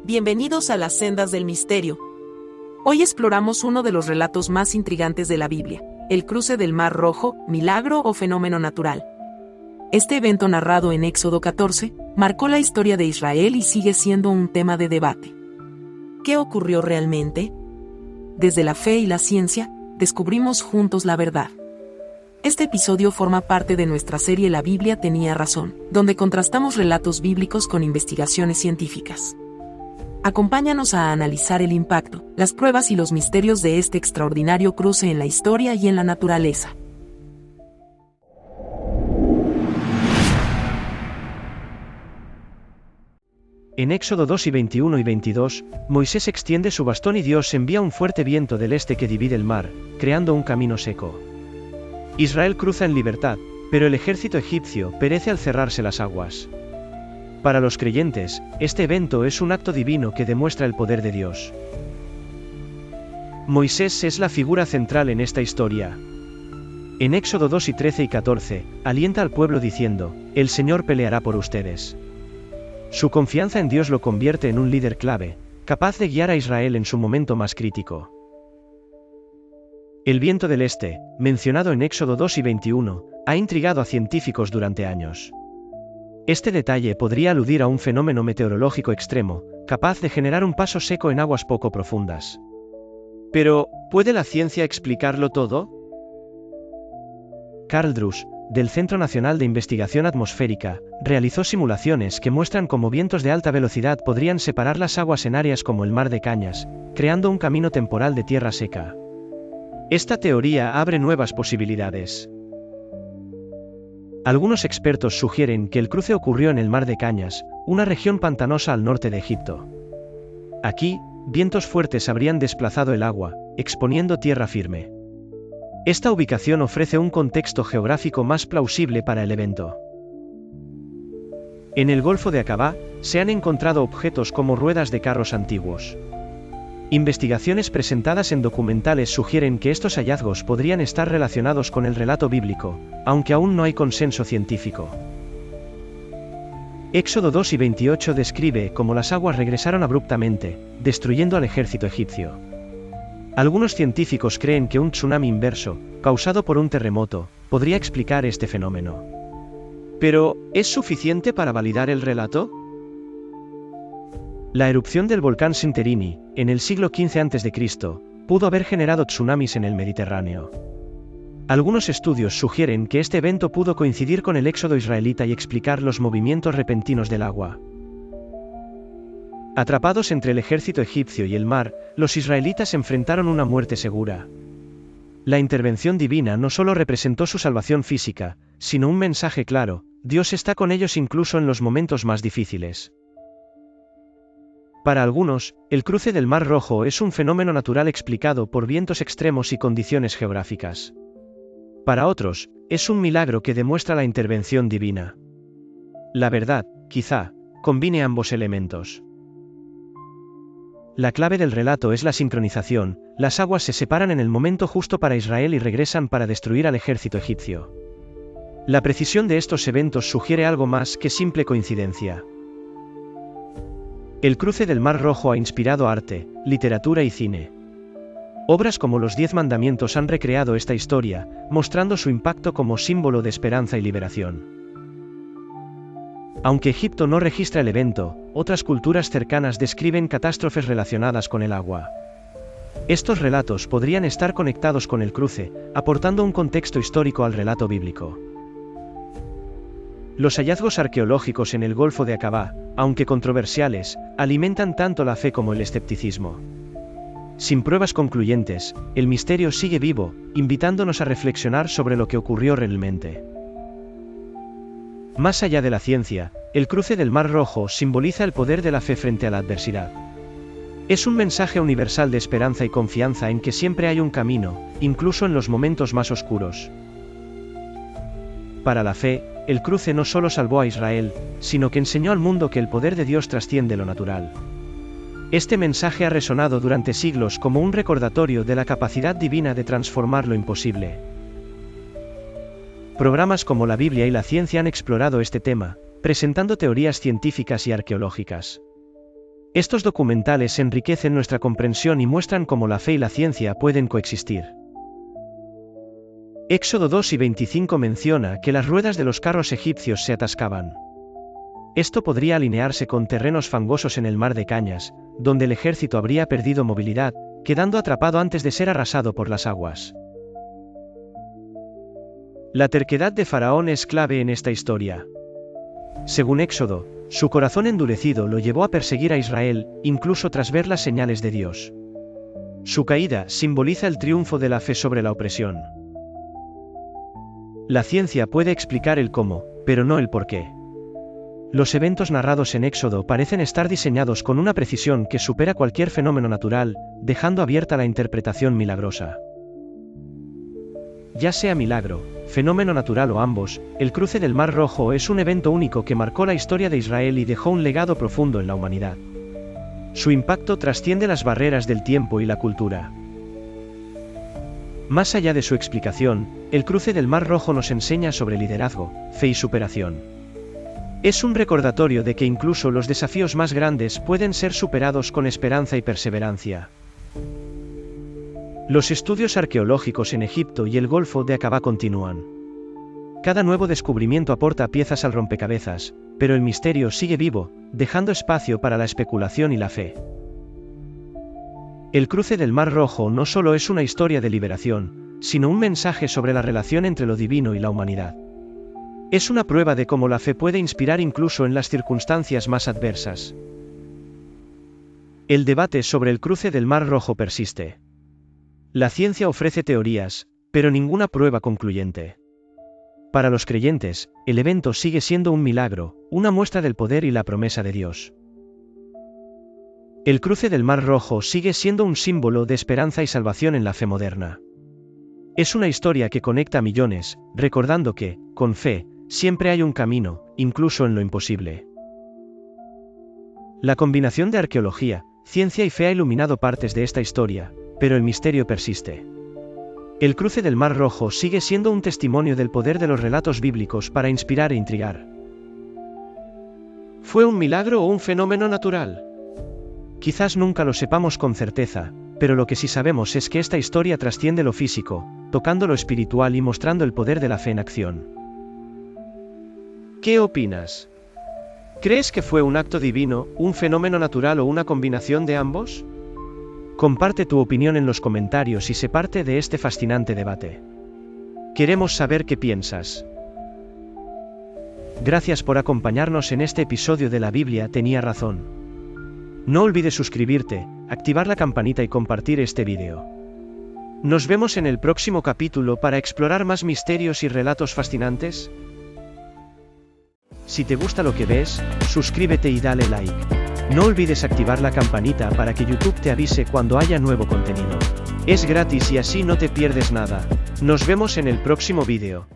Bienvenidos a las sendas del misterio. Hoy exploramos uno de los relatos más intrigantes de la Biblia, el cruce del Mar Rojo, milagro o fenómeno natural. Este evento narrado en Éxodo 14, marcó la historia de Israel y sigue siendo un tema de debate. ¿Qué ocurrió realmente? Desde la fe y la ciencia, descubrimos juntos la verdad. Este episodio forma parte de nuestra serie La Biblia tenía razón, donde contrastamos relatos bíblicos con investigaciones científicas. Acompáñanos a analizar el impacto, las pruebas y los misterios de este extraordinario cruce en la historia y en la naturaleza. En Éxodo 2 y 21 y 22, Moisés extiende su bastón y Dios envía un fuerte viento del este que divide el mar, creando un camino seco. Israel cruza en libertad, pero el ejército egipcio perece al cerrarse las aguas. Para los creyentes, este evento es un acto divino que demuestra el poder de Dios. Moisés es la figura central en esta historia. En Éxodo 2 y 13 y 14, alienta al pueblo diciendo, «El Señor peleará por ustedes». Su confianza en Dios lo convierte en un líder clave, capaz de guiar a Israel en su momento más crítico. El viento del este, mencionado en Éxodo 2 y 21, ha intrigado a científicos durante años. Este detalle podría aludir a un fenómeno meteorológico extremo, capaz de generar un paso seco en aguas poco profundas. Pero, ¿puede la ciencia explicarlo todo? Carl Druce, del Centro Nacional de Investigación Atmosférica, realizó simulaciones que muestran cómo vientos de alta velocidad podrían separar las aguas en áreas como el Mar de Cañas, creando un camino temporal de tierra seca. Esta teoría abre nuevas posibilidades. Algunos expertos sugieren que el cruce ocurrió en el Mar de Cañas, una región pantanosa al norte de Egipto. Aquí, vientos fuertes habrían desplazado el agua, exponiendo tierra firme. Esta ubicación ofrece un contexto geográfico más plausible para el evento. En el Golfo de Aqaba, se han encontrado objetos como ruedas de carros antiguos. Investigaciones presentadas en documentales sugieren que estos hallazgos podrían estar relacionados con el relato bíblico, aunque aún no hay consenso científico. Éxodo 2 y 28 describe cómo las aguas regresaron abruptamente, destruyendo al ejército egipcio. Algunos científicos creen que un tsunami inverso, causado por un terremoto, podría explicar este fenómeno. Pero, ¿es suficiente para validar el relato? La erupción del volcán Sinterini, en el siglo XV a.C., pudo haber generado tsunamis en el Mediterráneo. Algunos estudios sugieren que este evento pudo coincidir con el éxodo israelita y explicar los movimientos repentinos del agua. Atrapados entre el ejército egipcio y el mar, los israelitas enfrentaron una muerte segura. La intervención divina no solo representó su salvación física, sino un mensaje claro: Dios está con ellos incluso en los momentos más difíciles. Para algunos, el cruce del Mar Rojo es un fenómeno natural explicado por vientos extremos y condiciones geográficas. Para otros, es un milagro que demuestra la intervención divina. La verdad, quizá, combine ambos elementos. La clave del relato es la sincronización: las aguas se separan en el momento justo para Israel y regresan para destruir al ejército egipcio. La precisión de estos eventos sugiere algo más que simple coincidencia. El cruce del Mar Rojo ha inspirado arte, literatura y cine. Obras como Los 10 Mandamientos han recreado esta historia, mostrando su impacto como símbolo de esperanza y liberación. Aunque Egipto no registra el evento, otras culturas cercanas describen catástrofes relacionadas con el agua. Estos relatos podrían estar conectados con el cruce, aportando un contexto histórico al relato bíblico. Los hallazgos arqueológicos en el Golfo de Aqaba, aunque controversiales, alimentan tanto la fe como el escepticismo. Sin pruebas concluyentes, el misterio sigue vivo, invitándonos a reflexionar sobre lo que ocurrió realmente. Más allá de la ciencia, el cruce del Mar Rojo simboliza el poder de la fe frente a la adversidad. Es un mensaje universal de esperanza y confianza en que siempre hay un camino, incluso en los momentos más oscuros. Para la fe, el cruce no solo salvó a Israel, sino que enseñó al mundo que el poder de Dios trasciende lo natural. Este mensaje ha resonado durante siglos como un recordatorio de la capacidad divina de transformar lo imposible. Programas como la Biblia y la ciencia han explorado este tema, presentando teorías científicas y arqueológicas. Estos documentales enriquecen nuestra comprensión y muestran cómo la fe y la ciencia pueden coexistir. Éxodo 2 y 25 menciona que las ruedas de los carros egipcios se atascaban. Esto podría alinearse con terrenos fangosos en el mar de Cañas, donde el ejército habría perdido movilidad, quedando atrapado antes de ser arrasado por las aguas. La terquedad de Faraón es clave en esta historia. Según Éxodo, su corazón endurecido lo llevó a perseguir a Israel, incluso tras ver las señales de Dios. Su caída simboliza el triunfo de la fe sobre la opresión. La ciencia puede explicar el cómo, pero no el por qué. Los eventos narrados en Éxodo parecen estar diseñados con una precisión que supera cualquier fenómeno natural, dejando abierta la interpretación milagrosa. Ya sea milagro, fenómeno natural o ambos, el cruce del Mar Rojo es un evento único que marcó la historia de Israel y dejó un legado profundo en la humanidad. Su impacto trasciende las barreras del tiempo y la cultura. Más allá de su explicación, el cruce del Mar Rojo nos enseña sobre liderazgo, fe y superación. Es un recordatorio de que incluso los desafíos más grandes pueden ser superados con esperanza y perseverancia. Los estudios arqueológicos en Egipto y el Golfo de Aqaba continúan. Cada nuevo descubrimiento aporta piezas al rompecabezas, pero el misterio sigue vivo, dejando espacio para la especulación y la fe. El cruce del Mar Rojo no solo es una historia de liberación, sino un mensaje sobre la relación entre lo divino y la humanidad. Es una prueba de cómo la fe puede inspirar incluso en las circunstancias más adversas. El debate sobre el cruce del Mar Rojo persiste. La ciencia ofrece teorías, pero ninguna prueba concluyente. Para los creyentes, el evento sigue siendo un milagro, una muestra del poder y la promesa de Dios. El cruce del Mar Rojo sigue siendo un símbolo de esperanza y salvación en la fe moderna. Es una historia que conecta a millones, recordando que, con fe, siempre hay un camino, incluso en lo imposible. La combinación de arqueología, ciencia y fe ha iluminado partes de esta historia, pero el misterio persiste. El cruce del Mar Rojo sigue siendo un testimonio del poder de los relatos bíblicos para inspirar e intrigar. ¿Fue un milagro o un fenómeno natural? Quizás nunca lo sepamos con certeza, pero lo que sí sabemos es que esta historia trasciende lo físico, tocando lo espiritual y mostrando el poder de la fe en acción. ¿Qué opinas? ¿Crees que fue un acto divino, un fenómeno natural o una combinación de ambos? Comparte tu opinión en los comentarios y sé parte de este fascinante debate. Queremos saber qué piensas. Gracias por acompañarnos en este episodio de La Biblia tenía razón. No olvides suscribirte, activar la campanita y compartir este vídeo. Nos vemos en el próximo capítulo para explorar más misterios y relatos fascinantes. Si te gusta lo que ves, suscríbete y dale like. No olvides activar la campanita para que YouTube te avise cuando haya nuevo contenido. Es gratis y así no te pierdes nada. Nos vemos en el próximo vídeo.